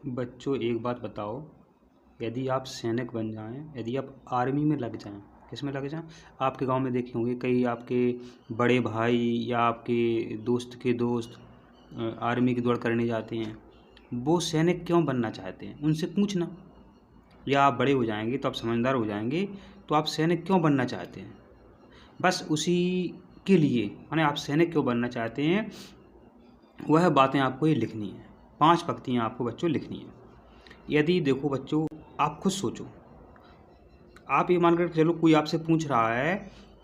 बच्चों एक बात बताओ, यदि आप सैनिक बन जाएं, यदि आप आर्मी में लग जाएं, किस में लग जाएं? आपके गांव में देखे होंगे कई आपके बड़े भाई या आपके दोस्त के दोस्त आर्मी की दौड़ करने जाते हैं। वो सैनिक क्यों बनना चाहते हैं उनसे पूछना। या आप बड़े हो जाएंगे तो आप समझदार हो जाएंगे, तो आप सैनिक क्यों बनना चाहते हैं, बस उसी के लिए माने आप सैनिक क्यों बनना चाहते हैं, वह बातें आपको ये लिखनी है। 5 पंक्तियाँ आपको बच्चों लिखनी है। यदि देखो बच्चों, आप खुद सोचो, आप ये मान कर चलो कोई आपसे पूछ रहा है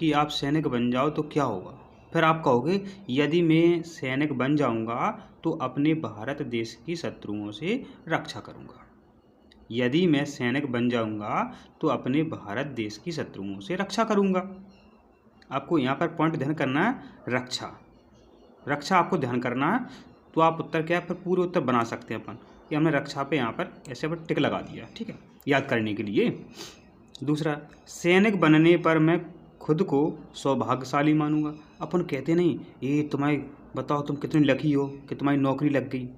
कि आप सैनिक बन जाओ तो क्या होगा, फिर आप कहोगे यदि मैं सैनिक बन जाऊंगा तो अपने भारत देश की शत्रुओं से रक्षा करूंगा। यदि मैं सैनिक बन जाऊंगा तो अपने भारत देश की शत्रुओं से रक्षा करूंगा। आपको यहाँ पर पॉइंट ध्यान करना है, रक्षा। रक्षा आपको ध्यान करना है, तो आप उत्तर क्या है फिर पूरे उत्तर बना सकते हैं अपन। ये हमने रक्षा पे यहाँ पर ऐसे पर टिक लगा दिया, ठीक है, याद करने के लिए। दूसरा, सैनिक बनने पर मैं खुद को सौभाग्यशाली मानूंगा। अपन कहते नहीं ये तुम्हारी बताओ तुम कितनी लकी हो कि तुम्हारी नौकरी लग गई।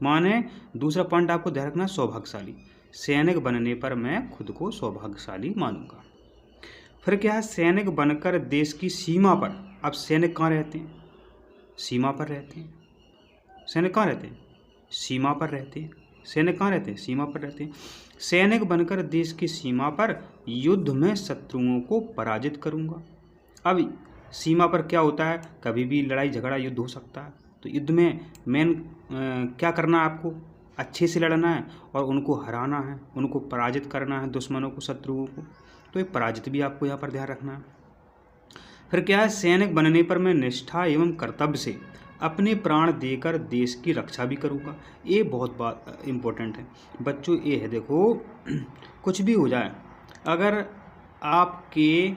माने दूसरा पॉइंट आपको ध्यान रखना, सौभाग्यशाली। सैनिक बनने पर मैं खुद को सौभाग्यशाली मानूंगा। फिर क्या है, सैनिक बनकर देश की सीमा पर। अब सैनिक कहाँ रहते हैं? सीमा पर रहते हैं। सैनिक कहाँ रहते हैं? सीमा पर रहते हैं। सैनिक कहाँ रहते हैं? सीमा पर रहते हैं। सैनिक बनकर देश की सीमा पर युद्ध में शत्रुओं को पराजित करूंगा। अब सीमा पर क्या होता है, कभी भी लड़ाई झगड़ा युद्ध हो सकता है, तो युद्ध में मेन क्या करना है, आपको अच्छे से लड़ना है और उनको हराना है, उनको पराजित करना है, दुश्मनों को, शत्रुओं को। तो ये पराजित भी आपको यहाँ पर ध्यान रखना है। फिर क्या है, सैनिक बनने पर मैं निष्ठा एवं कर्तव्य से अपने प्राण देकर देश की रक्षा भी करूँगा। ये बहुत बात इम्पोर्टेंट है बच्चों। ये है देखो, कुछ भी हो जाए, अगर आपके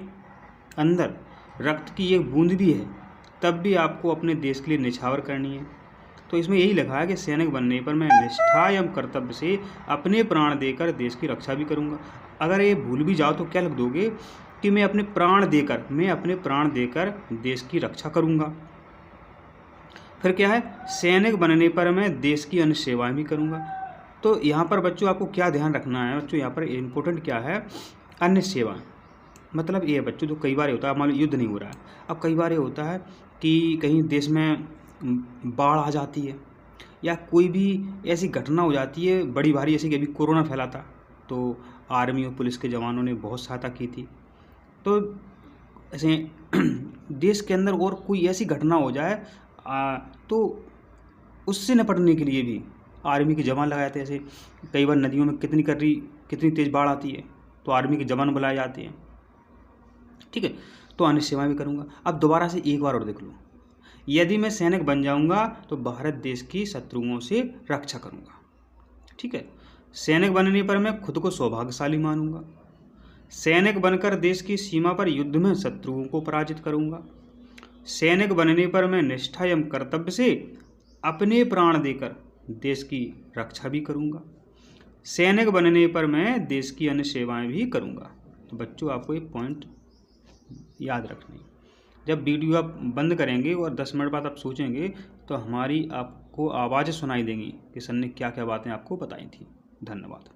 अंदर रक्त की एक बूंद भी है तब भी आपको अपने देश के लिए निछावर करनी है। तो इसमें यही लिखा है कि सैनिक बनने पर मैं निष्ठा एवं कर्तव्य से अपने प्राण देकर देश की रक्षा भी करूँगा। अगर ये भूल भी जाओ तो क्या लिख दोगे कि मैं अपने प्राण देकर देश की रक्षा करूँगा। फिर क्या है, सैनिक बनने पर मैं देश की अन्य सेवाएं भी करूँगा। तो यहाँ पर बच्चों आपको क्या ध्यान रखना है बच्चों, यहाँ पर इम्पोर्टेंट क्या है, अन्य सेवाएं। मतलब ये है बच्चों, जो कई बार होता है मान लो युद्ध नहीं हो रहा है, अब कई बार ये होता है कि कहीं देश में बाढ़ आ जाती है या कोई भी ऐसी घटना हो जाती है बड़ी भारी, जैसे कि अभी कोरोना फैला था तो आर्मी और पुलिस के जवानों ने बहुत सहायता की थी। तो ऐसे देश के अंदर और कोई ऐसी घटना हो जाए तो उससे निपटने के लिए भी आर्मी के जवान लगाए थे। ऐसे कई बार नदियों में कितनी तेज़ बाढ़ आती है तो आर्मी के जवान बुलाए जाते हैं, ठीक है। तो अन्य सेवाएं भी करूँगा। अब दोबारा से एक बार और देख लो, यदि मैं सैनिक बन जाऊँगा तो भारत देश की शत्रुओं से रक्षा करूँगा, ठीक है। सैनिक बनने पर मैं खुद को सौभाग्यशाली मानूंगा। सैनिक बनकर देश की सीमा पर युद्ध में शत्रुओं को पराजित करूँगा। सैनिक बनने पर मैं निष्ठा एवं कर्तव्य से अपने प्राण देकर देश की रक्षा भी करूँगा। सैनिक बनने पर मैं देश की अन्य सेवाएं भी करूँगा। तो बच्चों आपको ये पॉइंट याद रखनी। जब वीडियो आप बंद करेंगे और 10 मिनट बाद आप सोचेंगे तो हमारी आपको आवाज़ें सुनाई देंगी कि सर ने क्या क्या बातें आपको बताई थी। धन्यवाद।